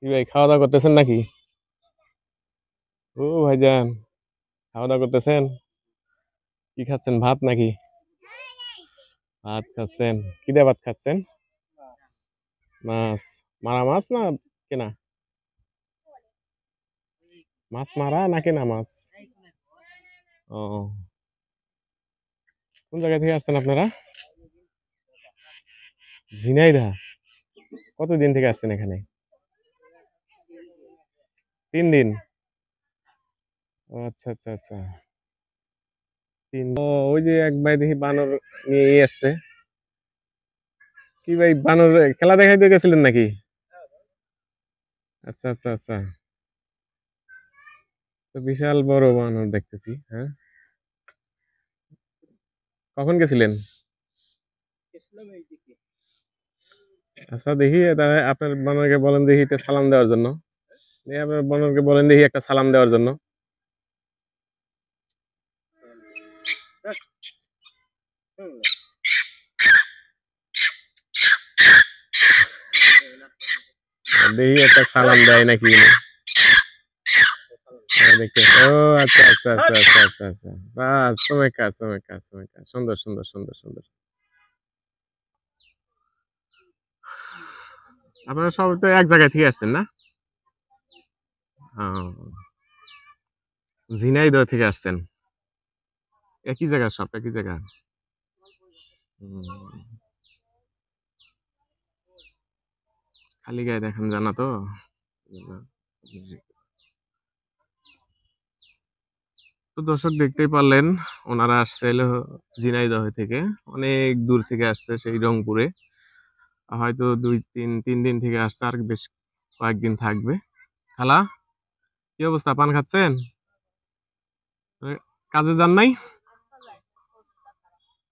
কি ভাই, খাওয়া দাওয়া করতেছেন নাকি? ও ভাইজান, খাওয়া দাওয়া করতেছেন? কি খাচ্ছেন, ভাত নাকি? ভাত খাচ্ছেন? কি দিয়ে ভাত খাচ্ছেন? মাছ? মারা মাছ না কেনা? মাছ মারা না কেনা মাছ? ও, কোন জায়গা থেকে আসছেন আপনারা? ঝিনাইদহ? কতদিন থেকে আসছেন এখানে? 3 দিন? ও আচ্ছা আচ্ছা আচ্ছা। ওই যে এক ভাই দেখি বানর নিয়ে আসছে। কি ভাই, বানর খেলা দেখাইতে গেছিলেন নাকি? আচ্ছা আচ্ছা আচ্ছা। তো বিশাল বড় বানর দেখতেছি, হ্যাঁ। কখন গেছিলেন? আচ্ছা দেখি, তাহলে আপনার বানরকে বলেন দেখি একটা সালাম দেওয়ার জন্য। দেখি আপনার বানরকে বলেন দেখি একটা সালাম দেওয়ার জন্য। দেখি একটা সালাম দেয় নাকি উনি। দেখতে, ও আচ্ছা আচ্ছা আচ্ছা আচ্ছা আচ্ছা আচ্ছা। বাস, চমৎকার চমৎকার চমৎকার, সুন্দর সুন্দর সুন্দর সুন্দর। আপনারা সব তো এক জায়গায় থেকে আসছেন না? ও, ঝিনাইদহ থেকে আসছেন? একই জায়গা, সব একই জায়গা? হুম, খালি গায়ে দেখান জানা তো। তো দর্শক দেখতেই পারলেন, ওনারা আসছে হলো ঝিনাইদহ থেকে, অনেক দূর থেকে আসছে সেই রংপুরে। হয়তো 2 3 দিন থেকে আসছে, আর বেশ কয়েকদিন থাকবে। খালা, কি অবস্থা, পান খাচ্ছেন? এ, কাজে যান নাই?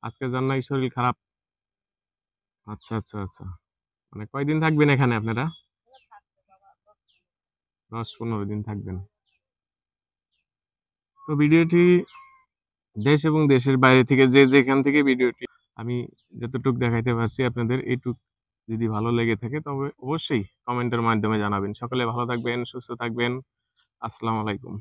আজকে যান নাই, শরীর খারাপ? আচ্ছা আচ্ছা আচ্ছা। মানে কয়দিন থাকবেন এখানে আপনারা? 10 15 দিন থাকবেন। তো ভিডিওটি দেশ এবং দেশের বাইরে থেকে যে যেখান থেকে ভিডিওটি আমি যতটুকু দেখাইতে পারছি আপনাদের, এইটুক যদি ভালো লেগে থাকে তবে অবশ্যই কমেন্টের মাধ্যমে জানাবেন। সকলে ভালো থাকবেন, সুস্থ থাকবেন। আসসালামু আলাইকুম।